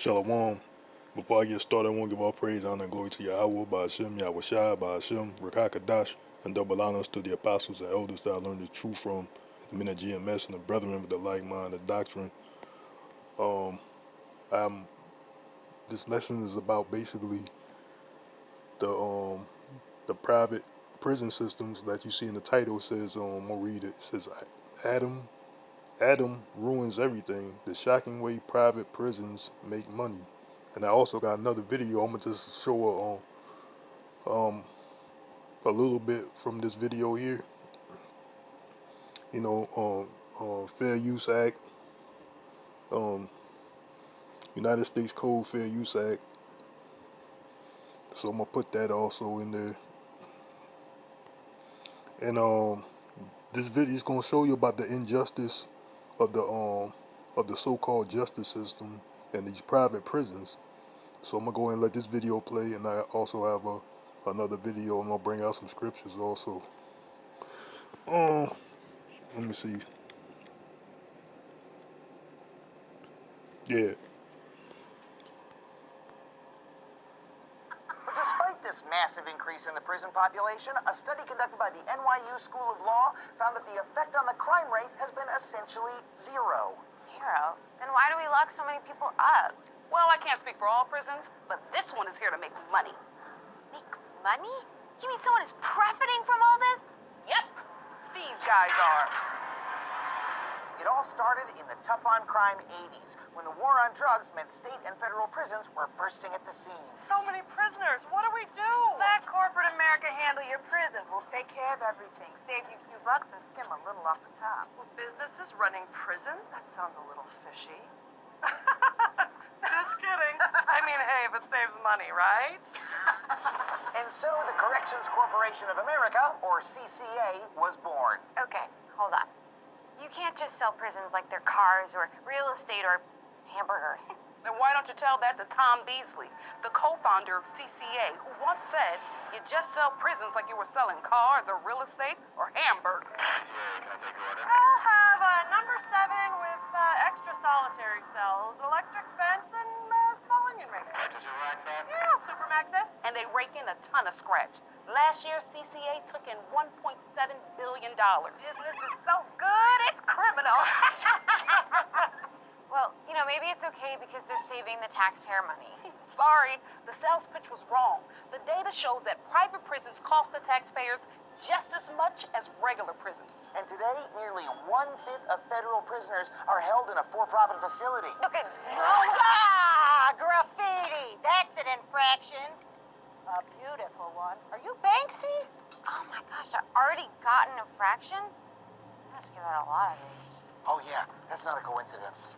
Shalom. Before I get started, I want to give all praise, honor, and glory to YAHAWAH, YAHAWAHSHI, Rakakadash, and double honors to the apostles and elders that I learned the truth from, the men of GMS and the brethren with the like mind and doctrine. This lesson is about basically the private prison systems that you see in the title. It says, I'm gonna read it. It says, Adam ruins everything. The shocking way private prisons make money. And I also got another video. I'm gonna just show a little bit from this video here. You know, Fair Use Act, United States Code Fair Use Act. So I'm gonna put that also in there. And this video is gonna show you about the injustice of the so-called justice system and these private prisons. So I'm gonna go ahead and let this video play, and I also have another video. I'm gonna bring out some scriptures also. Let me see. Yeah. Despite this massive increase in the prison population, a study conducted by the NYU School of Law found that the effect on the crime rate has been essentially zero. Zero? Then why do we lock so many people up? Well, I can't speak for all prisons, but this one is here to make money. Make money? You mean someone is profiting from all this? Yep, these guys are. It all started in the tough-on-crime 80s, when the war on drugs meant state and federal prisons were bursting at the seams. So many prisoners. What do we do? Let corporate America handle your prisons. We'll take care of everything. Save you a few bucks and skim a little off the top. Well, businesses running prisons? That sounds a little fishy. Just kidding. I mean, hey, if it saves money, right? And so the Corrections Corporation of America, or CCA, was born. Okay, hold on. You can't just sell prisons like they're cars or real estate or hamburgers. Then why don't you tell that to Tom Beasley, the co-founder of CCA, who once said you just sell prisons like you were selling cars or real estate or hamburgers? I'll have a number 7 with extra solitary cells, electric fence, and small onion rings. Yeah, Supermax it. And they rake in a ton of scratch. Last year, CCA took in $1.7 billion. This is so good, it's criminal. Well, you know, maybe it's okay because they're saving the taxpayer money. Sorry, the sales pitch was wrong. The data shows that private prisons cost the taxpayers just as much as regular prisons. And today, nearly 1/5 of federal prisoners are held in a for-profit facility. Look at Graffiti! That's an infraction. A beautiful one. Are you Banksy? oh my gosh, I already got an infraction? I must give out a lot of these. Oh yeah, that's not a coincidence.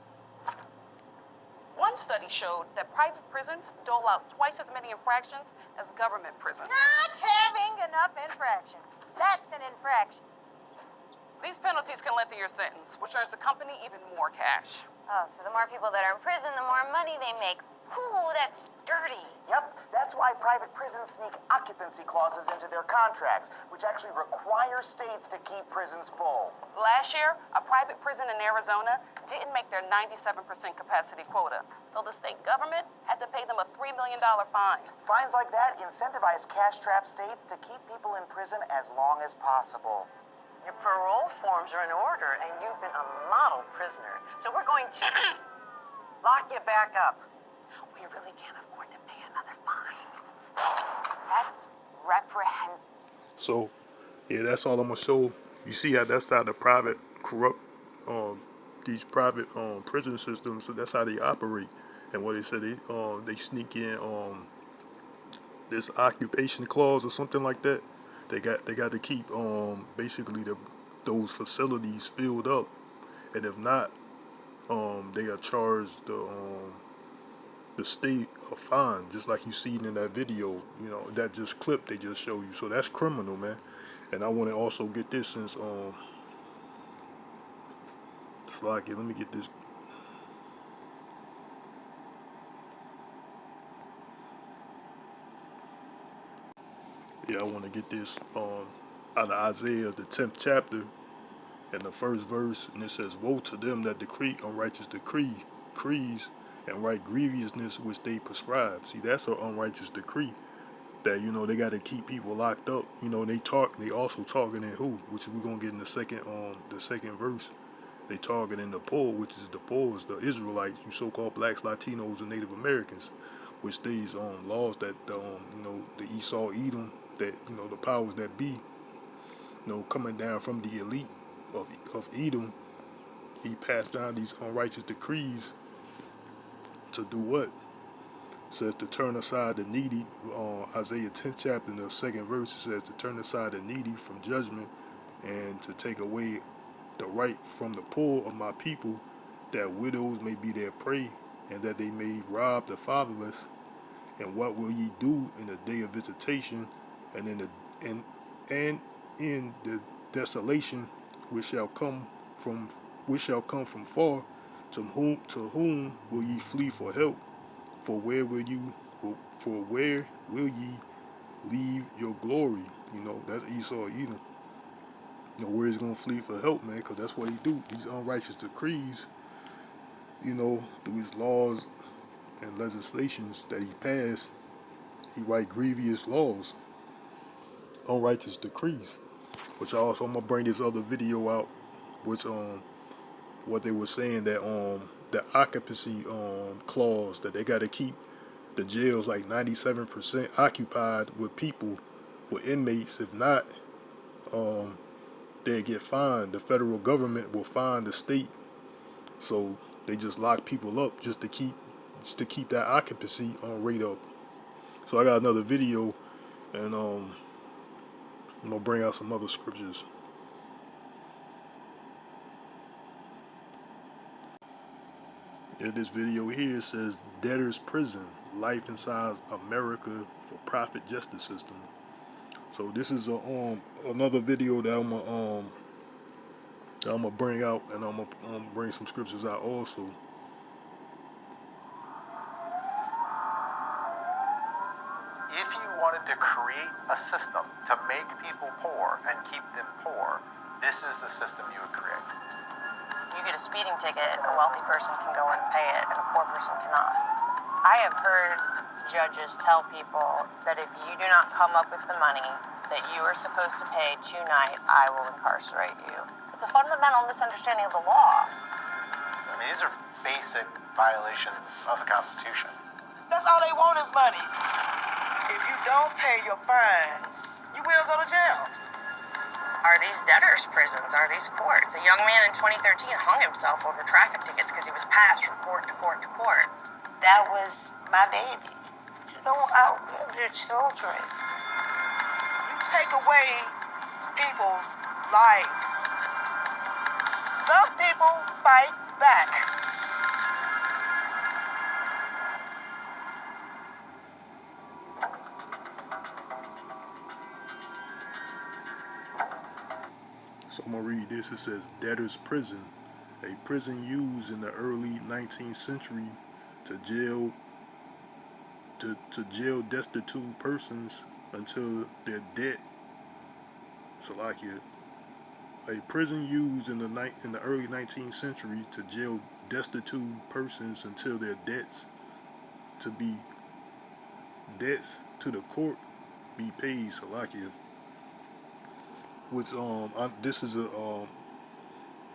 One study showed that private prisons dole out twice as many infractions as government prisons. Not having enough infractions. That's an infraction. These penalties can lengthen your sentence, which earns the company even more cash. Oh, so the more people that are in prison, the more money they make. Ooh, that's dirty. Yep, that's why private prisons sneak occupancy clauses into their contracts, which actually require states to keep prisons full. Last year, a private prison in Arizona didn't make their 97% capacity quota, so the state government had to pay them a $3 million fine. Fines like that incentivize cash-strapped states to keep people in prison as long as possible. Your parole forms are in order, and you've been a model prisoner. So we're going to lock you back up. We really can't afford to pay another fine. That's reprehensible. So, yeah, that's all I'm gonna show. You see how that's how the private corrupt these private prison systems. So that's how they operate. And what they said, they sneak in this occupation clause or something like that. They got to keep basically those facilities filled up, and if not, they are charged the state a fine, just like you seen in that video. You know, that just clip they just show you. So that's criminal, man. And I want to also get this since Slack it. Let me get this. Yeah, I want to get this out of Isaiah, the 10th chapter, and the first verse, and it says, "Woe to them that decree unrighteous decrees, and right grievousness which they prescribe. See, that's an unrighteous decree that, you know, they got to keep people locked up. You know, they also targeting who, which we're gonna get in the second verse. They targeting the poor, which is the Israelites, you so-called blacks, Latinos, and Native Americans, which these laws that you know, the Esau Edom, that, you know, the powers that be, you know, coming down from the elite of Edom, he passed down these unrighteous decrees to do what? It says to turn aside the needy. Isaiah 10th chapter in the second verse, it says to turn aside the needy from judgment and to take away the right from the poor of my people, that widows may be their prey, and that they may rob the fatherless. And what will ye do in the day of visitation, and in the desolation which shall come from far? To whom will ye flee for help? For where will ye leave your glory? You know, that's Esau Edom. You know, where he's gonna flee for help, man, because that's what he do. These unrighteous decrees, you know, through his laws and legislations that he passed, he write grievous laws, unrighteous decrees. Which also, I'm gonna bring this other video out, which what they were saying that the occupancy clause, that they got to keep the jails like 97% occupied with people, with inmates. If not, they get fined. The federal government will fine the state. So they just lock people up just to keep that occupancy rate up. So I got another video, and I'm gonna bring out some other scriptures. In this video here, it says Debtors Prison, Life Inside America for Profit Justice System. So this is another video that I'm gonna bring out, and I'm gonna bring some scriptures out also. If you wanted to create a system to make people poor and keep them poor, this is the system you would create. You get a speeding ticket, a wealthy person can go and pay it, and a poor person cannot. I have heard judges tell people that if you do not come up with the money that you are supposed to pay tonight, I will incarcerate you. It's a fundamental misunderstanding of the law. I mean, these are basic violations of the Constitution. That's all they want is money. If you don't pay your fines, you will go to jail. Are these debtors' prisons? Are these courts? A young man in 2013 hung himself over traffic tickets because he was passed from court to court to court. That was my baby. Don't outlive your children. You take away people's lives. Some people fight back. So I'm gonna read this. It says Debtors Prison, a prison used in the early 19th century to jail destitute persons until their debt. Salakia. A prison used in the early 19th century to jail destitute persons until their debts to the court be paid. Salakia. Which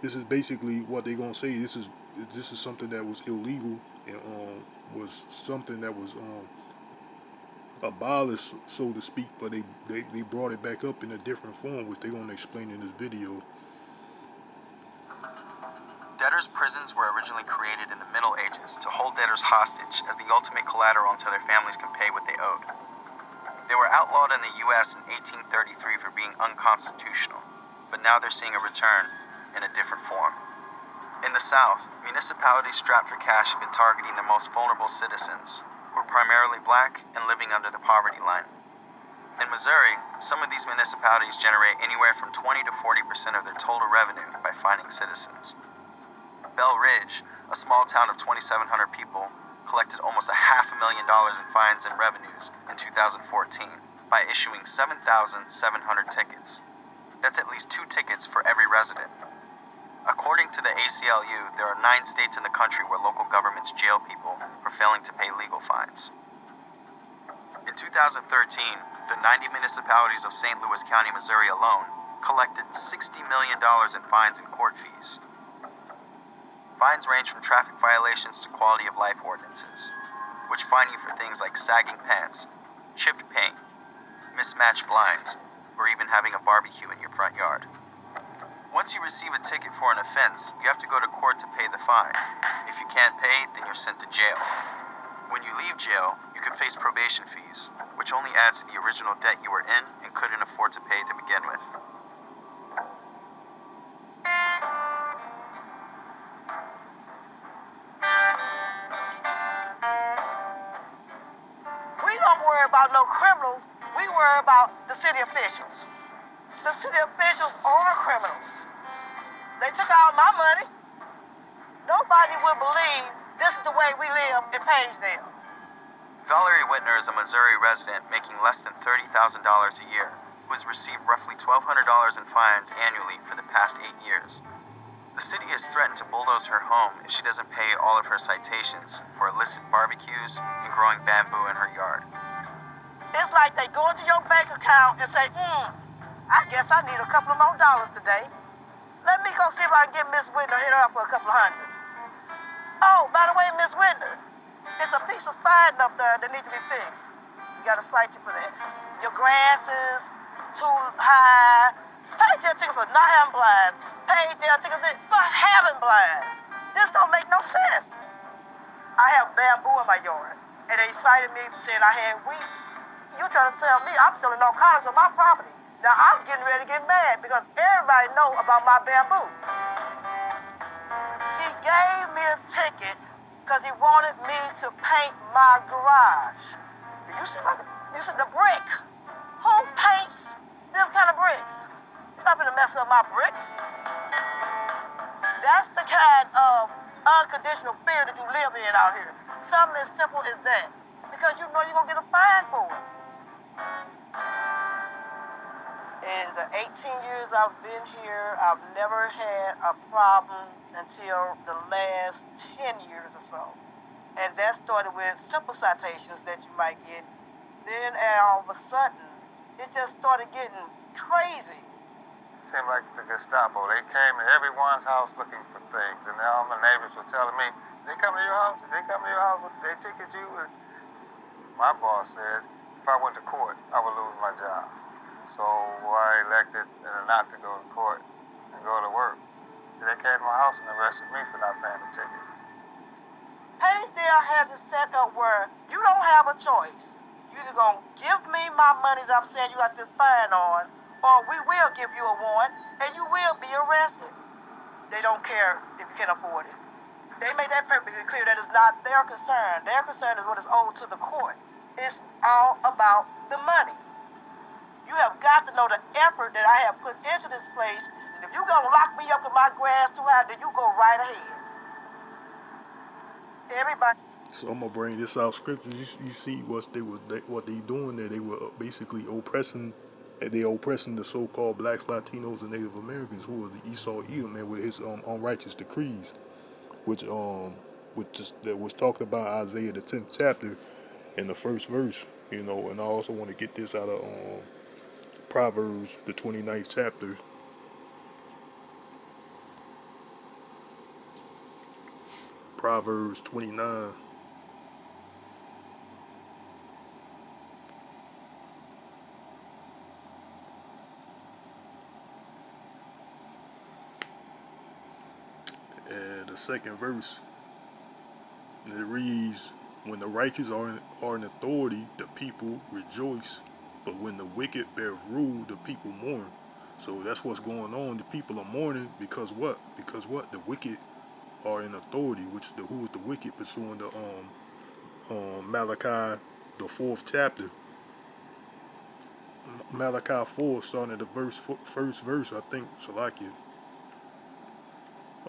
this is basically what they're gonna say. This is something that was illegal, and was something that was abolished, so to speak, but they brought it back up in a different form, which they're gonna explain in this video. Debtors' prisons were originally created in the Middle Ages to hold debtors hostage as the ultimate collateral until their families can pay what they owed. They were outlawed in the U.S. in 1833 for being unconstitutional, but now they're seeing a return in a different form. In the South, municipalities strapped for cash have been targeting their most vulnerable citizens, who are primarily black and living under the poverty line. In Missouri, some of these municipalities generate anywhere from 20 to 40% of their total revenue by fining citizens. Bell Ridge, a small town of 2,700 people, collected almost $500,000 in fines and revenues in 2014 by issuing 7,700 tickets. That's at least 2 tickets for every resident. According to the ACLU, there are 9 states in the country where local governments jail people for failing to pay legal fines. In 2013, the 90 municipalities of St. Louis County, Missouri alone collected $60 million in fines and court fees. Fines range from traffic violations to quality of life ordinances, which fine you for things like sagging pants, chipped paint, mismatched blinds, or even having a barbecue in your front yard. Once you receive a ticket for an offense, you have to go to court to pay the fine. If you can't pay, then you're sent to jail. When you leave jail, you can face probation fees, which only adds to the original debt you were in and couldn't afford to pay to begin with. We don't worry about no criminals. We worry about the city officials. The city officials are criminals. They took all my money. Nobody would believe this is the way we live in Paysdale. Valerie Whitner is a Missouri resident making less than $30,000 a year, who has received roughly $1,200 in fines annually for the past 8 years. The city has threatened to bulldoze her home if she doesn't pay all of her citations for illicit barbecues and growing bamboo in her yard. It's like they go into your bank account and say, I guess I need a couple of more dollars today. Let me go see if I can get Miss Whitner, hit her up for a couple of hundred. Oh, by the way, Miss Whitner, it's a piece of siding up there that needs to be fixed. You gotta cite you for that. Your grass is too high. Pay their ticket for not having blinds. Pay their ticket for having blinds. This don't make no sense. I have bamboo in my yard, and they cited me saying I had wheat. You trying to sell me? I'm selling all kinds of my property. Now I'm getting ready to get mad because everybody know about my bamboo. He gave me a ticket because he wanted me to paint my garage. Do you see the brick? Who paints them kind of bricks? You're not gonna mess up my bricks. That's the kind of unconditional fear that you live in out here. Something as simple as that. Because you know you're gonna get a fine for it. In the 18 years I've been here, I've never had a problem until the last 10 years or so. And that started with simple citations that you might get. Then all of a sudden, it just started getting crazy. Seemed like the Gestapo. They came to everyone's house looking for things. And all my neighbors were telling me, they come to your house? Did they come to your house? Did they ticket you? And my boss said, if I went to court, I would lose my job. So I elected not to go to court and go to work. They came to my house and arrested me for not paying the ticket. Paysdale has it set up where you don't have a choice. You either gonna give me my money that I'm saying you got this fine on, or we will give you a warrant and you will be arrested. They don't care if you can afford it. They made that perfectly clear. That is not their concern. Their concern is what is owed to the court. It's all about the money. You have got to know the effort that I have put into this place. And if you're gonna lock me up with my grass too high, then you go right ahead. Everybody. So I'm gonna bring this out scriptures. You see what they doing there. They were basically oppressing. They oppressing the so-called blacks, Latinos, and Native Americans, who was the Esau Edom man with his unrighteous decrees, which that was talked about Isaiah the 10th chapter in the first verse. You know, and I also want to get this out of Proverbs the 29th chapter. Proverbs 29. And the second verse, it reads, when the righteous are in authority, the people rejoice. But when the wicked bear rule, the people mourn. So that's what's going on. The people are mourning because what? Because what? The wicked are in authority, who is the wicked, pursuing the Malachi, the 4th chapter. Malachi 4, starting at the first verse, I think, Salakia.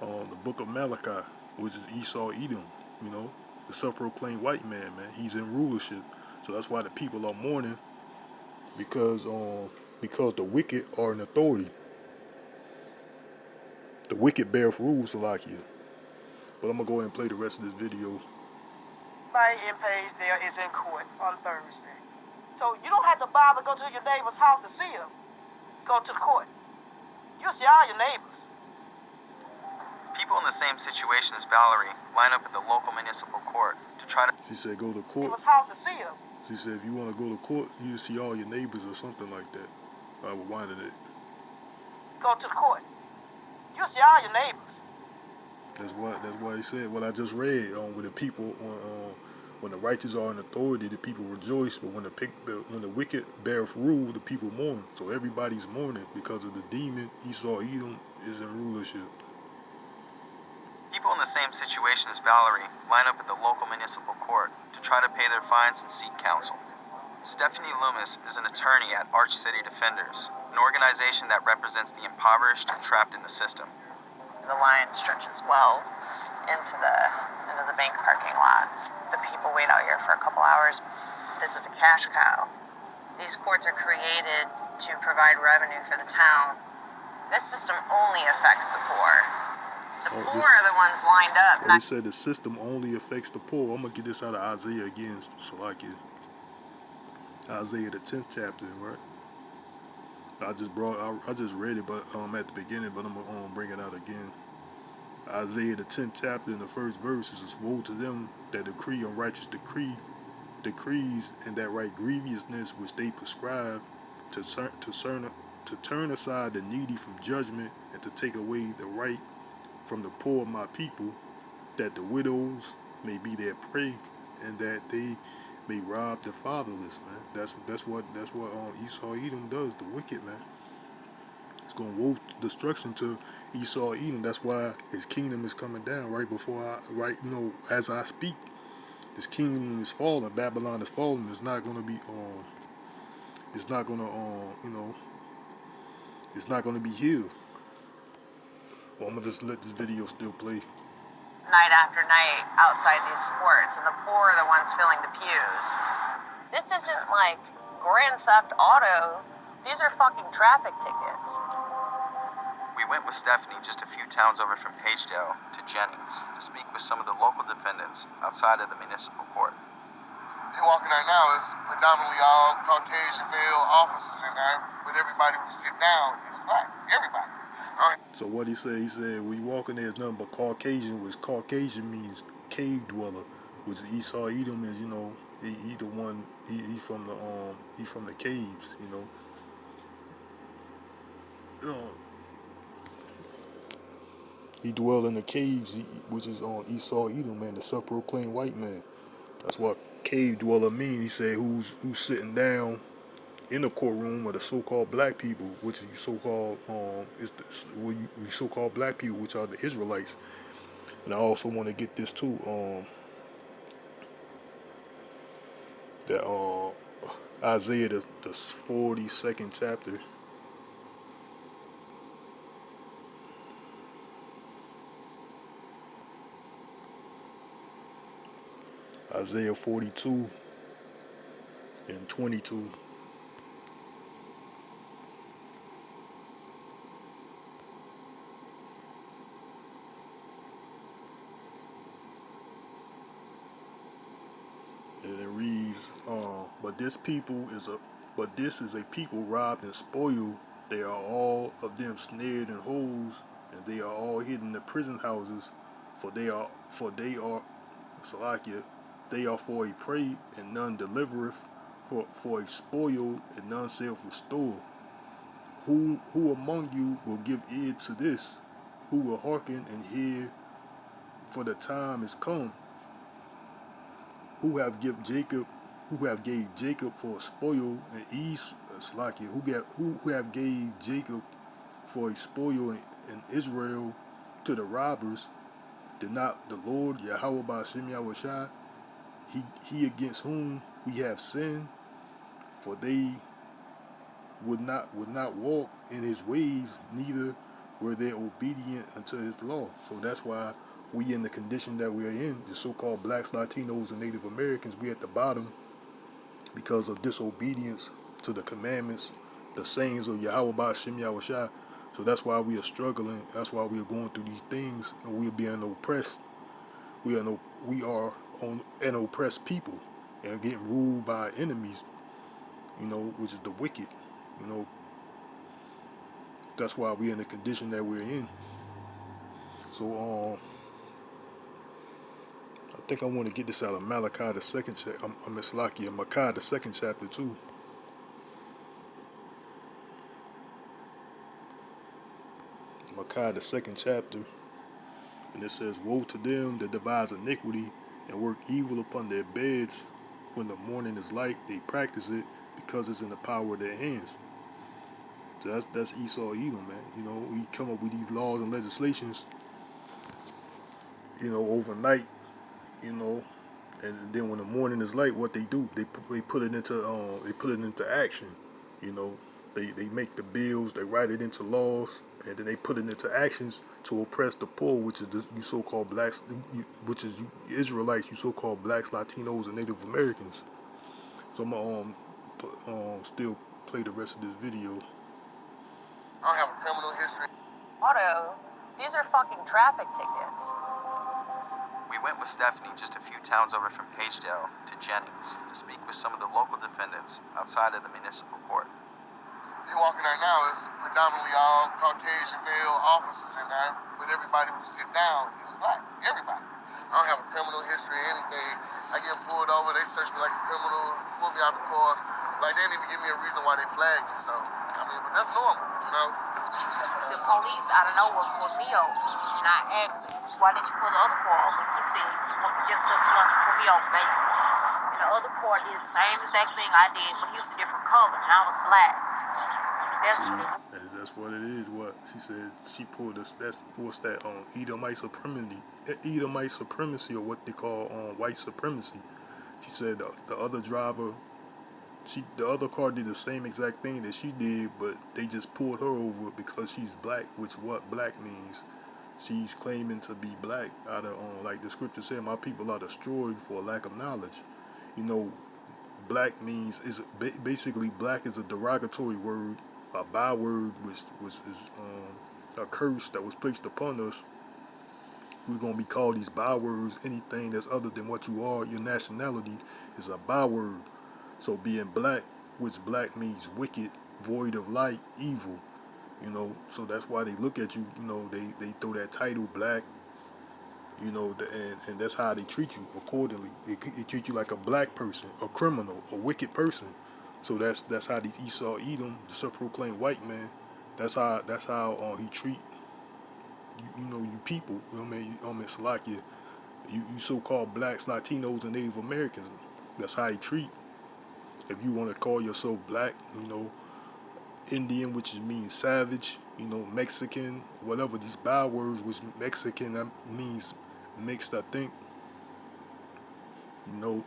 The book of Malachi, which is Esau Edom, you know, the self-proclaimed white man, he's in rulership. So that's why the people are mourning, because the wicked are in authority. The wicked beareth rule, Salakia. But I'm gonna go ahead and play the rest of this video. My page there is in court on Thursday. So you don't have to bother go to your neighbor's house to see him. Go to the court. You'll see all your neighbors. People in the same situation as Valerie line up at the local municipal court to try to... She said go to court. Neighbor's house to see him. She said if you want to go to court, you see all your neighbors or something like that. I was winding it. Go to the court. You'll see all your neighbors. That's why he said what I just read. With the people, when the righteous are in authority, the people rejoice. But when the wicked beareth rule, the people mourn. So everybody's mourning because of the demon Esau Edom is in rulership. People in the same situation as Valerie line up at the local municipal court to try to pay their fines and seek counsel. Stephanie Loomis is an attorney at Arch City Defenders, an organization that represents the impoverished and trapped in the system. The line stretches well into the bank parking lot. The people wait out here for a couple hours. This is a cash cow. These courts are created to provide revenue for the town. This system only affects the poor. The poor are the ones lined up. Well, he said the system only affects the poor. I'm gonna get this out of Isaiah again, so like it. Isaiah the 10th chapter, right? I just read it, but at the beginning, but I'm gonna bring it out again. Isaiah the 10th chapter in the first verse is woe to them that decree unrighteous decrees and that right grievousness which they prescribe to turn aside the needy from judgment and to take away the right from the poor of my people, that the widows may be their prey and that they may rob the fatherless, man. That's what Esau Edom does, the wicked, man. It's gonna woe destruction to Esau Edom. That's why his kingdom is coming down as I speak. His kingdom is falling. Babylon is falling. It's not gonna be it's not gonna be healed. Well, I'm gonna just let this video still play. Night after night outside these courts, and the poor are the ones filling the pews. This isn't like Grand Theft Auto. These are fucking traffic tickets. We went with Stephanie just a few towns over from Pagedale to Jennings to speak with some of the local defendants outside of the municipal court. You walking there now is predominantly all Caucasian male officers in there, but everybody who sit down is black. Everybody. So what he said when you walk in there, it's nothing but Caucasian, which Caucasian means cave dweller, which Esau Edom is, he the one, he from the caves, He dwell in the caves, which is on Esau Edom, man, the self-proclaimed white man. That's what cave dweller means. He said who's sitting down in the courtroom of the so-called black people, which you so-called so-called black people, which are the Israelites. And I also want to get this too, that Isaiah the 42nd chapter. Isaiah 42 and 22. And it reads, but this is a people robbed and spoiled. They are all of them snared in holes, and they are all hidden in the prison houses, for they are Salakia, they are for a prey, and none delivereth, for a spoil, and none self restore. Who among you will give ear to this? Who will hearken and hear? For the time is come. Who have gave Jacob for a spoil, and Salakia, who have gave Jacob for a spoil, and Israel to the robbers? Did not the Lord YAHAWAHSHI, he against whom we have sinned, for they would not walk in his ways, neither were they obedient unto his law. So that's why we in the condition that we are in, the so-called blacks, Latinos, and Native Americans, we at the bottom because of disobedience to the commandments, the sayings of YAHAWAH So that's why we are struggling. That's why we are going through these things, and we are being oppressed. We are on an oppressed people, and getting ruled by enemies. Which is the wicked. You know, that's why we're in the condition that we're in. So I think I want to get this out of Malachi the second chapter. I'm in Slakia, Malachi the second chapter too. Malachi the second chapter, and it says, "Woe to them that devise iniquity and work evil upon their beds. When the morning is light, they practice it because it's in the power of their hands." So that's Esau Edom, man. We come up with these laws and legislations, overnight, you know, and then when the morning is light, what they do, they put it into action. You know, they make the bills, they write it into laws, and then they put it into actions to oppress the poor, which is you so-called blacks, which is you Israelites, you so-called blacks, Latinos, and Native Americans. So I'm gonna still play the rest of this video. I don't have a criminal history. Auto, these are fucking traffic tickets. We went with Stephanie just a few towns over from Pagedale to Jennings to speak with some of the local defendants outside of the municipal court. You walking there now is predominantly all Caucasian male officers in there, but everybody who's sitting down is black. Everybody. I don't have a criminal history or anything. I get pulled over, they search me like a criminal, pull me out the car. Like, they didn't even give me a reason why they flagged me, so, but that's normal, The police out of nowhere pulled me over, and I asked him, why didn't you pull the other car over? He said, just because he wanted to pull me over, basically. And the other car did the same exact thing I did, but he was a different color, and I was black. That's what it was. That's what it is. What she said, she pulled us. That's what's that? Edomite supremacy, or what they call white supremacy. She said the other driver, the other car did the same exact thing that she did, but they just pulled her over because she's black. Which what black means? She's claiming to be black out of like the scripture said, "My people are destroyed for lack of knowledge." Black means basically black is a derogatory word, a byword, which is a curse that was placed upon us. We're gonna be called these bywords. Anything that's other than what you are, your nationality, is a byword. So being black, which black means wicked, void of light, evil. So that's why they look at you. They throw that title black. And that's how they treat you accordingly. They treat you like a black person, a criminal, a wicked person. So that's how these Esau Edom, the self-proclaimed white man, that's how he treat you people. Salakia, you so-called blacks, Latinos, and Native Americans. That's how he treat. If you want to call yourself black, Indian, which means savage, Mexican, whatever these bywords, which Mexican that means mixed, I think.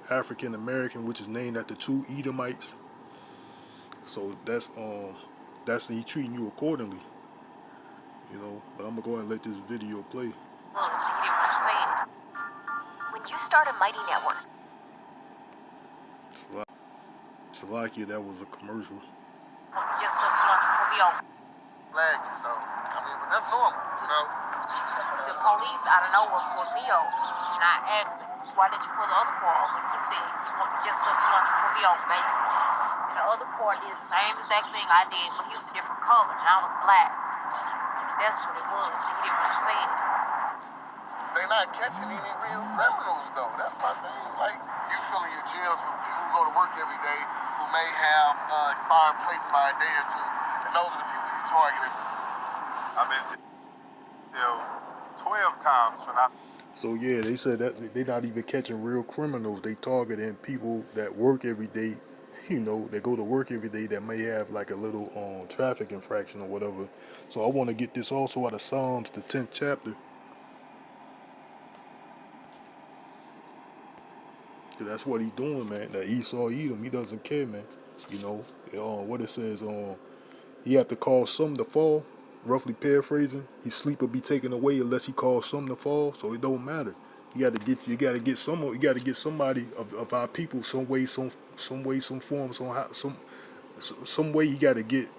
African American, which is named after two Edomites. So that's he treating you accordingly. But I'm gonna go ahead and let this video play. When you start a mighty network. Salakia, that was a commercial. Just because he wants to pull me over. Flag you, so, but that's normal, The police out of nowhere pulled me over, and I asked him, why didn't you pull the other car over? He said, just because he wanted to pull me over, basically. And the other car did the same exact thing I did, but he was a different color, and I was black. That's what it was. He didn't want to say it. They're not catching any real criminals, though. That's my thing. Like, you filling your jails with people who go to work every day, who may have expired plates by a day or two, and those are the people you targeted. I've been jailed 12 times for not. So yeah, they said that they're not even catching real criminals. They targeting people that work every day. They go to work every day that may have like a little traffic infraction or whatever. So I want to get this also out of Psalms, the 10th chapter. That's what he's doing, man. That Esau Edom, he doesn't care, man. What it says, he have to cause some to fall. Roughly paraphrasing, his sleep will be taken away unless he calls some to fall. So it don't matter. You got to get somebody of our people some way, some form, some way. He got to get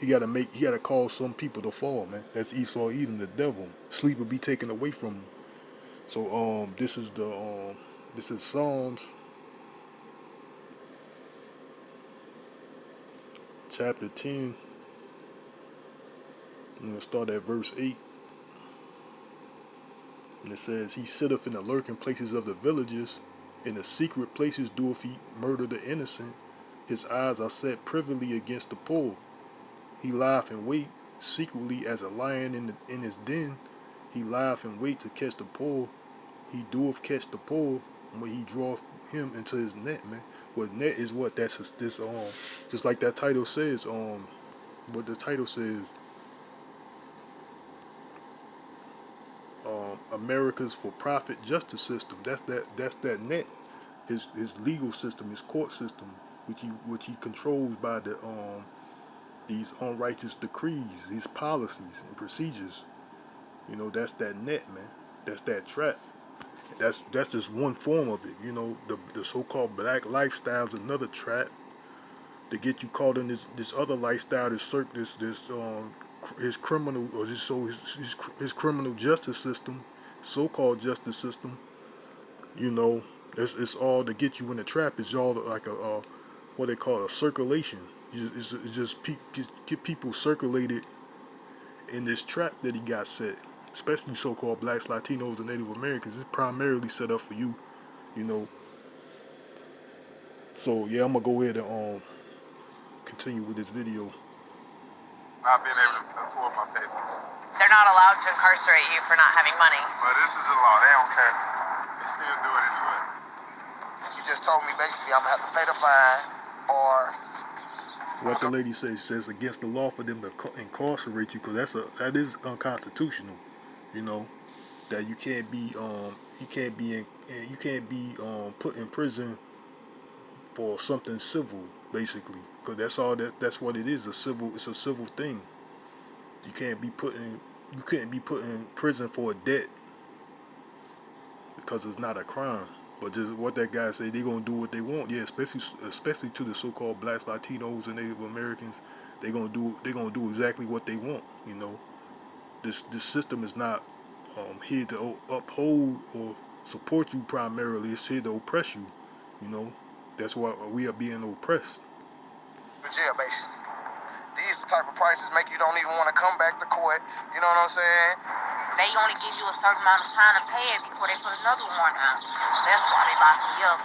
He gotta cause some people to fall, man. That's Esau eating the devil. Sleep will be taken away from him. So this is Psalms chapter 10. I'm gonna start at verse 8. And it says, He sitteth in the lurking places of the villages, in the secret places doeth he murder the innocent. His eyes are set privily against the poor. He lieth in wait secretly as a lion in his den. He lieth in wait to catch the poor. He doeth catch the poor when he draweth him into his net, man. What net is what? That's this just like that title says, what the title says, America's for profit justice system. That's that net. His legal system, his court system, which he controls by these unrighteous decrees, these policies and procedures. You know, that's that net, man. That's that trap. That's just one form of it. You know, the so-called black lifestyle is another trap to get you caught in this other lifestyle. His criminal or his criminal justice system, so-called justice system. You know, it's all to get you in the trap. It's all like a what they call a circulation. It's just get people circulated in this trap that he got set. Especially so-called blacks, Latinos, and Native Americans. It's primarily set up for you. You know. So yeah, I'm gonna go ahead and continue with this video. Not being able to afford my papers. They're not allowed to incarcerate you for not having money. But this is a law. They don't care. They still do it anyway. He just told me basically I'm gonna have to pay the fine or What the lady says against the law for them to incarcerate you, because that is unconstitutional. You know that you can't be put in prison for something civil, basically, because that's what it is. It's a civil thing. You can't be put in prison for a debt because it's not a crime. But just what that guy say, they gonna do what they want. Yeah, especially to the so-called blacks, Latinos, and Native Americans, they gonna do exactly what they want. You know, this system is not here to uphold or support you primarily. It's here to oppress you. You know, that's why we are being oppressed. for jail basically. These the type of prices make you don't even want to come back to court. You know what I'm saying? They only give you a certain amount of time to pay it before they put another warrant out. So that's why they lock me up.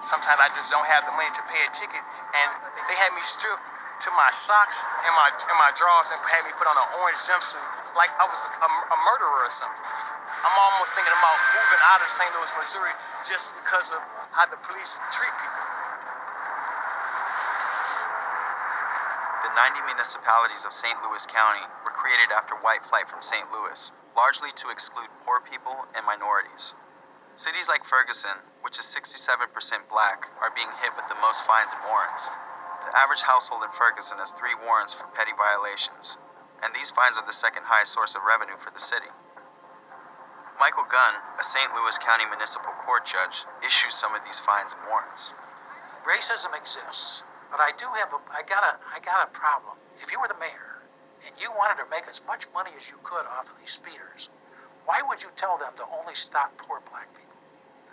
Sometimes I just don't have the money to pay a ticket, and they had me stripped to my socks and my drawers and had me put on an orange jumpsuit like I was a murderer or something. I'm almost thinking about moving out of St. Louis, Missouri just because of how the police treat people. The 90 municipalities of St. Louis County were created after white flight from St. Louis, largely to exclude poor people and minorities. Cities like Ferguson, which is 67% black, are being hit with the most fines and warrants. The average household in Ferguson has 3 warrants for petty violations, and these fines are the second highest source of revenue for the city. Michael Gunn, a St. Louis County Municipal Court judge, issues some of these fines and warrants. Racism exists, but I got a problem. If you were the mayor and you wanted to make as much money as you could off of these speeders, why would you tell them to only stop poor black people?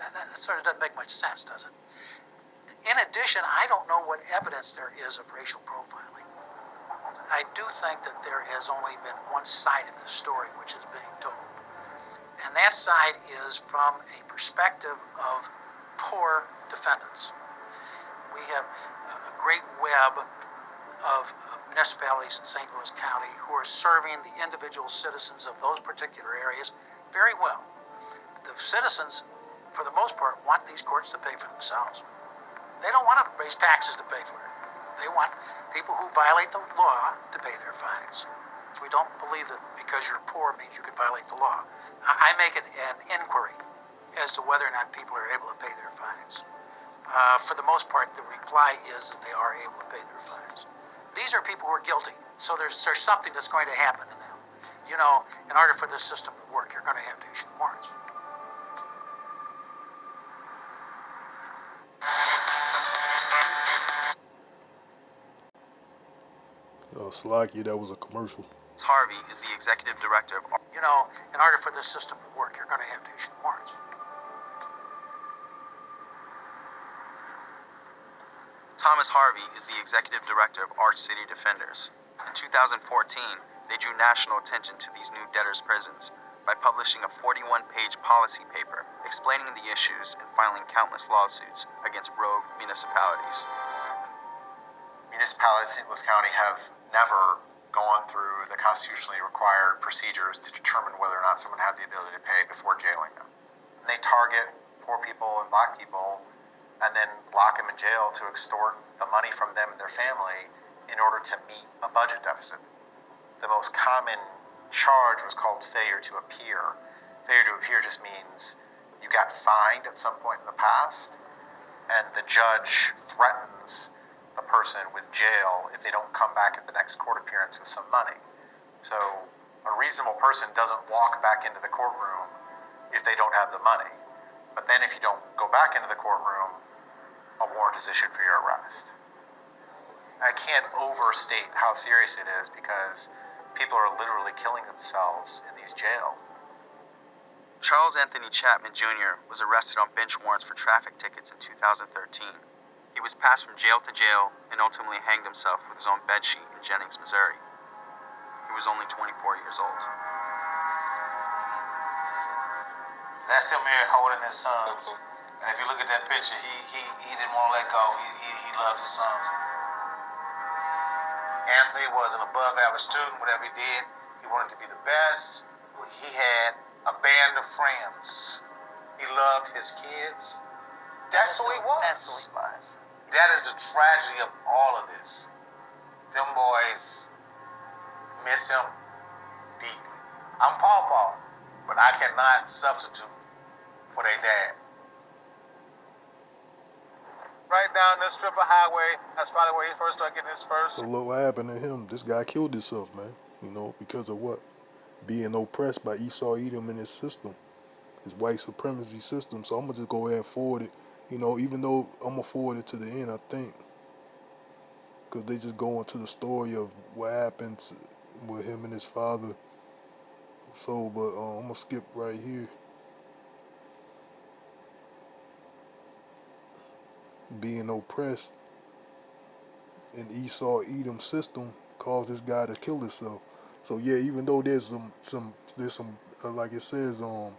That sort of doesn't make much sense, does it? In addition, I don't know what evidence there is of racial profiling. I do think that there has only been one side of the story which is being told. And that side is from a perspective of poor defendants. We have a great web of municipalities in St. Louis County who are serving the individual citizens of those particular areas very well. The citizens, for the most part, want these courts to pay for themselves. They don't want to raise taxes to pay for it. They want people who violate the law to pay their fines. So we don't believe that because you're poor means you can violate the law. I make it an inquiry as to whether or not people are able to pay their fines. For the most part, the reply is that they are able to pay their fines. These are people who are guilty, so there's something that's going to happen to them. You know, in order for this system to work, you're going to have to issue warrants. Slacky, that was a commercial. Harvey is the executive director of. You know, in order for this system to work, you're going to have to issue warrants. Thomas Harvey is the executive director of Arch City Defenders. In 2014, they drew national attention to these new debtors' prisons by publishing a 41-page policy paper explaining the issues and filing countless lawsuits against rogue municipalities. Municipalities in St. Louis County have never gone through the constitutionally required procedures to determine whether or not someone had the ability to pay before jailing them. And they target poor people and black people and then lock them in jail to extort the money from them and their family in order to meet a budget deficit. The most common charge was called failure to appear. Failure to appear just means you got fined at some point in the past, and the judge threatens the person with jail if they don't come back at the next court appearance with some money. So a reasonable person doesn't walk back into the courtroom if they don't have the money. But then if you don't go back into the courtroom, a warrant is issued for your arrest. I can't overstate how serious it is because people are literally killing themselves in these jails. Charles Anthony Chapman Jr. was arrested on bench warrants for traffic tickets in 2013. He was passed from jail to jail and ultimately hanged himself with his own bedsheet in Jennings, Missouri. He was only 24 years old. That's him here holding his sons. And if you look at that picture, he didn't want to let go. He loved his sons. Anthony was an above average student. Whatever he did, he wanted to be the best. He had a band of friends. He loved his kids. That's who he was. That's who he was. That is the tragedy of all of this. Them boys miss him deeply. I'm Paw, but I cannot substitute for their dad. Right down this strip of highway, that's probably where he first started getting his first. So look what happened to him. This guy killed himself, man. You know, because of what? Being oppressed by Esau Edom and his system, his white supremacy system. So I'm gonna just go ahead and forward it. You know, even though I'm gonna forward it to the end, I think, because they just go into the story of what happened with him and his father. So, but I'm gonna skip right here. Being oppressed in Esau Edom system caused this guy to kill himself. So yeah, even though there's some like it says I'm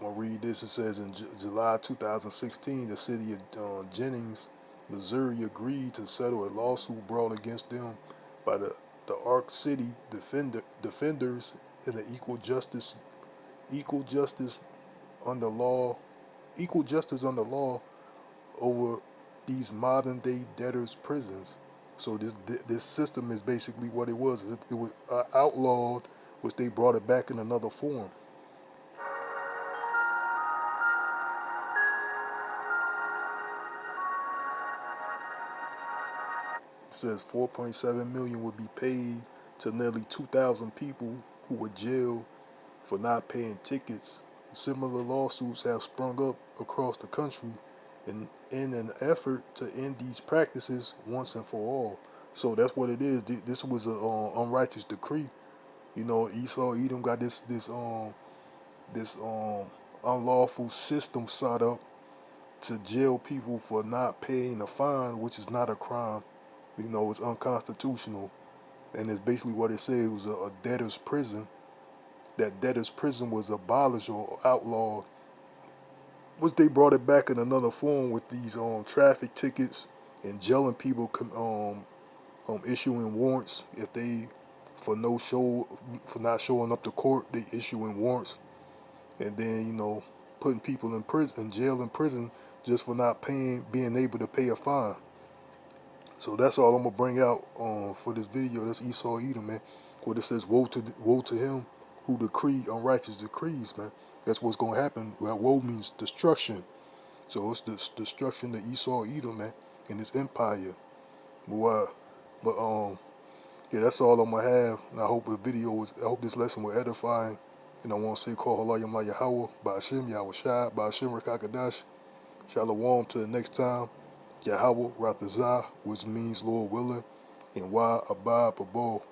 gonna read this. It says in July 2016, the city of Jennings, Missouri, agreed to settle a lawsuit brought against them by the Ark City defenders in the equal justice under law over these modern day debtors prisons. So this system is basically what it was. It was outlawed, which they brought it back in another form. It says 4.7 million would be paid to nearly 2,000 people who were jailed for not paying tickets. Similar lawsuits have sprung up across the country in an effort to end these practices once and for all. So that's what it is. This was an unrighteous decree. You know, Esau Edom got this unlawful system set up to jail people for not paying a fine, which is not a crime. You know, it's unconstitutional, and it's basically what it said. It was a debtor's prison. That debtor's prison was abolished or outlawed, which they brought it back in another form with these traffic tickets and jailing people, issuing warrants if they for not showing up to court. They issuing warrants, and then putting people in prison, jail and prison, just for not being able to pay a fine. So that's all I'm gonna bring out for this video. That's Esau Edom, man. Where it says, woe to him who decree unrighteous decrees, man. That's what's gonna happen. Well, woe means destruction. So it's the destruction to Esau Edom, man, and his empire. Yeah, that's all I'm gonna have. And I hope I hope this lesson was edifying. And I want to say, call Halayim YAHAWAH, Ba'ashem, YAHAWAHSHI, Ba'ashem Rakakadash. Shalom to the next time. Yahawah Ratazah, which means Lord willing, and YAHAWAH.